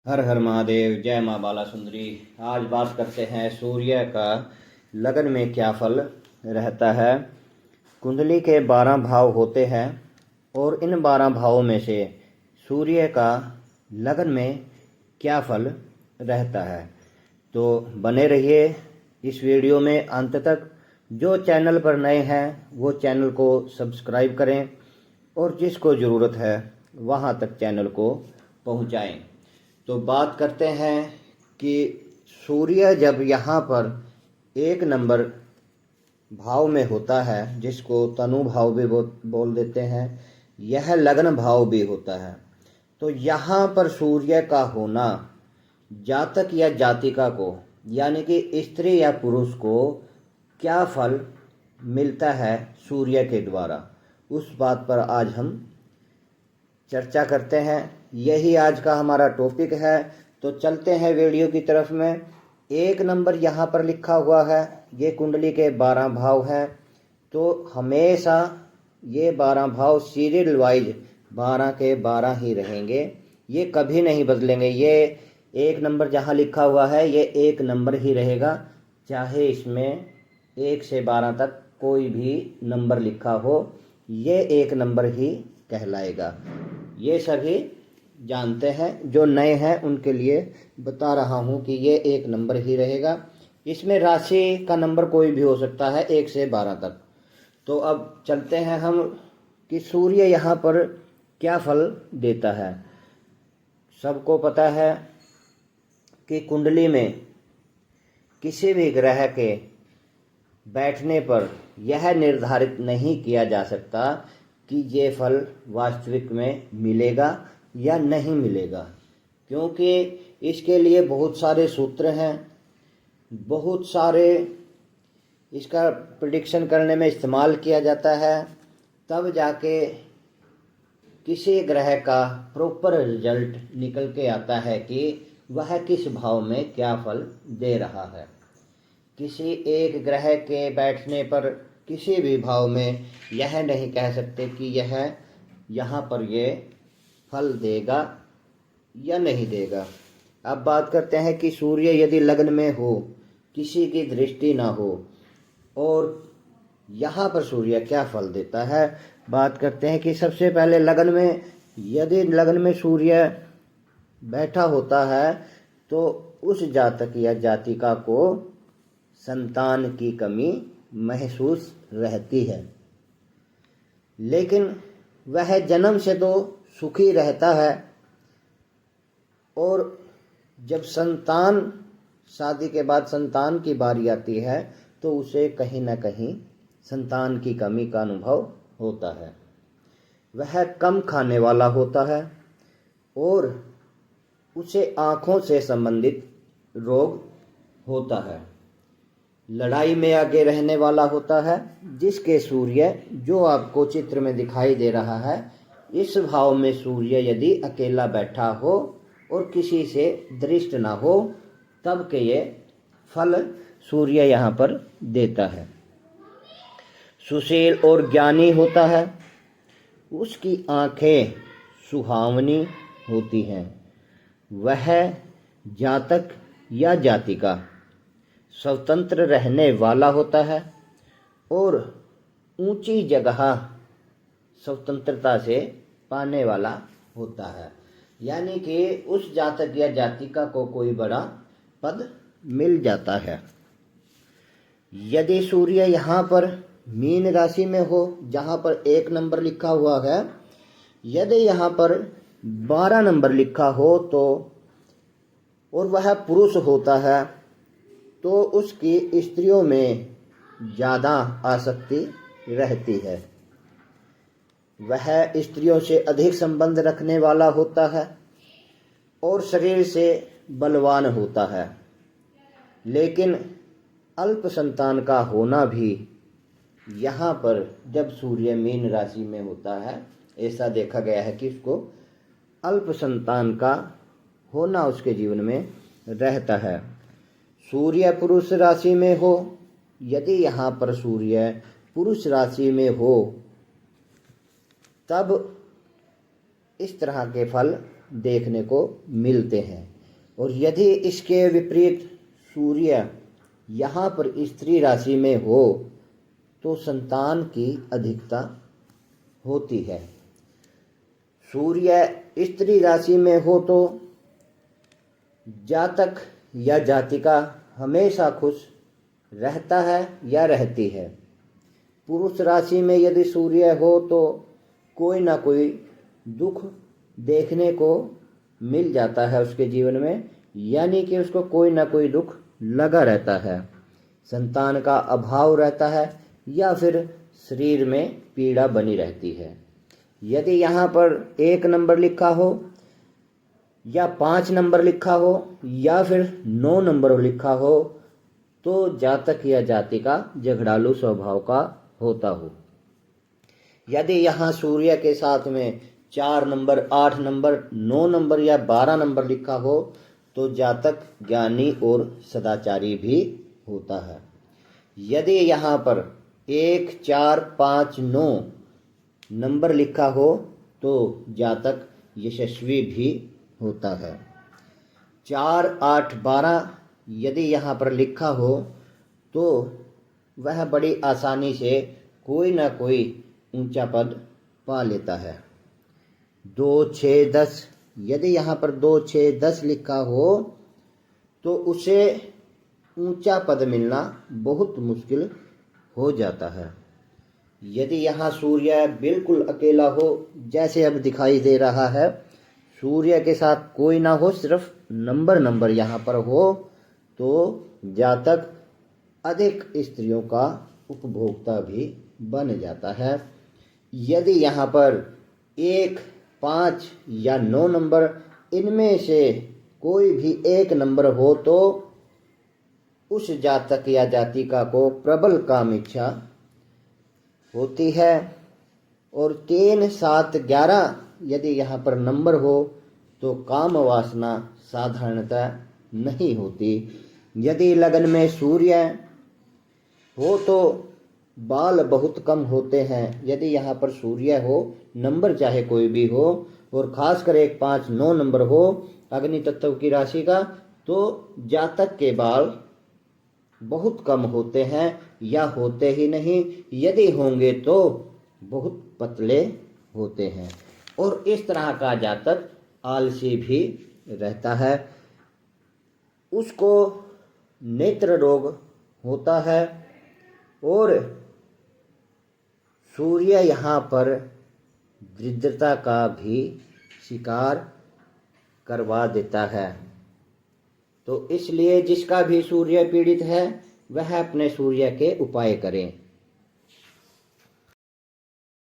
हर हर महादेव, जय माँ बाला सुंदरी। आज बात करते हैं सूर्य का लगन में क्या फल रहता है। कुंडली के 12 भाव होते हैं और इन 12 भावों में से सूर्य का लगन में क्या फल रहता है। तो बने रहिए इस वीडियो में अंत तक। जो चैनल पर नए हैं वो चैनल को सब्सक्राइब करें और जिसको ज़रूरत है वहाँ तक चैनल को पहुँचाएं। तो बात करते हैं कि सूर्य जब यहाँ पर 1 नंबर भाव में होता है, जिसको तनु भाव भी बोल देते हैं, यह लग्न भाव भी होता है। तो यहाँ पर सूर्य का होना जातक या जातिका को, यानी कि स्त्री या पुरुष को क्या फल मिलता है सूर्य के द्वारा, उस बात पर आज हम चर्चा करते हैं। यही आज का हमारा टॉपिक है। तो चलते हैं वीडियो की तरफ में। 1 नंबर यहाँ पर लिखा हुआ है, ये कुंडली के 12 भाव हैं। तो हमेशा ये 12 भाव सीरियल वाइज 12 के 12 ही रहेंगे, ये कभी नहीं बदलेंगे। ये 1 नंबर जहाँ लिखा हुआ है ये 1 नंबर ही रहेगा, चाहे इसमें 1 से 12 तक कोई भी नंबर लिखा हो, ये 1 नंबर ही कहलाएगा। ये सभी जानते हैं, जो नए हैं उनके लिए बता रहा हूँ कि ये 1 नंबर ही रहेगा। इसमें राशि का नंबर कोई भी हो सकता है 1 से 12 तक। तो अब चलते हैं हम कि सूर्य यहाँ पर क्या फल देता है। सबको पता है कि कुंडली में किसी भी ग्रह के बैठने पर यह निर्धारित नहीं किया जा सकता कि ये फल वास्तविक में मिलेगा या नहीं मिलेगा, क्योंकि इसके लिए बहुत सारे सूत्र हैं, बहुत सारे इसका प्रेडिक्शन करने में इस्तेमाल किया जाता है, तब जाके किसी ग्रह का प्रॉपर रिजल्ट निकल के आता है कि वह किस भाव में क्या फल दे रहा है। किसी एक ग्रह के बैठने पर किसी भी भाव में यह नहीं कह सकते कि यह यहाँ पर ये फल देगा या नहीं देगा। अब बात करते हैं कि सूर्य यदि लग्न में हो, किसी की दृष्टि ना हो, और यहाँ पर सूर्य क्या फल देता है। बात करते हैं कि सबसे पहले लगन में, यदि लगन में सूर्य बैठा होता है तो उस जातक या जातिका को संतान की कमी महसूस रहती है, लेकिन वह जन्म से तो सुखी रहता है। और जब संतान, शादी के बाद संतान की बारी आती है तो उसे कहीं ना कहीं संतान की कमी का अनुभव होता है। वह कम खाने वाला होता है और उसे आँखों से संबंधित रोग होता है। लड़ाई में आगे रहने वाला होता है, जिसके सूर्य जो आपको चित्र में दिखाई दे रहा है, इस भाव में सूर्य यदि अकेला बैठा हो और किसी से दृष्ट ना हो, तब के ये फल सूर्य यहाँ पर देता है। सुशील और ज्ञानी होता है, उसकी आँखें सुहावनी होती हैं। वह जातक या जातिका स्वतंत्र रहने वाला होता है और ऊंची जगह स्वतंत्रता से पाने वाला होता है, यानी कि उस जातक या जातिका को कोई बड़ा पद मिल जाता है। यदि सूर्य यहाँ पर मीन राशि में हो, जहाँ पर 1 नंबर लिखा हुआ है, यदि यहाँ पर 12 नंबर लिखा हो तो, और वह पुरुष होता है, तो उसकी स्त्रियों में ज़्यादा आसक्ति रहती है। वह स्त्रियों से अधिक संबंध रखने वाला होता है और शरीर से बलवान होता है, लेकिन अल्प संतान का होना भी यहाँ पर जब सूर्य मीन राशि में होता है, ऐसा देखा गया है कि उसको अल्प संतान का होना उसके जीवन में रहता है। सूर्य पुरुष राशि में हो, यदि यहाँ पर सूर्य पुरुष राशि में हो, तब इस तरह के फल देखने को मिलते हैं। और यदि इसके विपरीत सूर्य यहाँ पर स्त्री राशि में हो तो संतान की अधिकता होती है। सूर्य स्त्री राशि में हो तो जातक या जातिका हमेशा खुश रहता है या रहती है। पुरुष राशि में यदि सूर्य हो तो कोई ना कोई दुख देखने को मिल जाता है उसके जीवन में, यानी कि उसको कोई ना कोई दुख लगा रहता है। संतान का अभाव रहता है या फिर शरीर में पीड़ा बनी रहती है। यदि यहाँ पर 1 नंबर लिखा हो या 5 नंबर लिखा हो या फिर 9 नंबर लिखा हो तो जातक या जातिका झगड़ालू स्वभाव का होता हो। यदि यहाँ सूर्य के साथ में 4 नंबर, 8 नंबर, 9 नंबर या 12 नंबर लिखा हो तो जातक ज्ञानी और सदाचारी भी होता है। यदि यहाँ पर 1, 4, 5, 9 नंबर लिखा हो तो जातक यशस्वी भी होता है। 4, 8, 12 यदि यहाँ पर लिखा हो तो वह बड़ी आसानी से कोई ना कोई ऊंचा पद पा लेता है। 2, 6, 10 यदि यहाँ पर 2, 6, 10 लिखा हो तो उसे ऊंचा पद मिलना बहुत मुश्किल हो जाता है। यदि यहाँ सूर्य बिल्कुल अकेला हो, जैसे अब दिखाई दे रहा है, सूर्य के साथ कोई ना हो, सिर्फ नंबर यहाँ पर हो तो जातक अधिक स्त्रियों का उपभोक्ता भी बन जाता है। यदि यहाँ पर 1, 5 या 9 नंबर इनमें से कोई भी एक नंबर हो तो उस जातक या जातिका को प्रबल काम इच्छा होती है। और 3, 7, 11 यदि यहाँ पर नंबर हो तो काम वासना साधारणतः नहीं होती। यदि लगन में सूर्य हो तो बाल बहुत कम होते हैं। यदि यहाँ पर सूर्य हो, नंबर चाहे कोई भी हो, और खासकर 1, 5, 9 नंबर हो अग्नि तत्व की राशि का, तो जातक के बाल बहुत कम होते हैं या होते ही नहीं, यदि होंगे तो बहुत पतले होते हैं। और इस तरह का जातक आलसी भी रहता है। उसको नेत्र रोग होता है और सूर्य यहाँ पर दरिद्रता का भी शिकार करवा देता है। तो इसलिए जिसका भी सूर्य पीड़ित है वह अपने सूर्य के उपाय करें।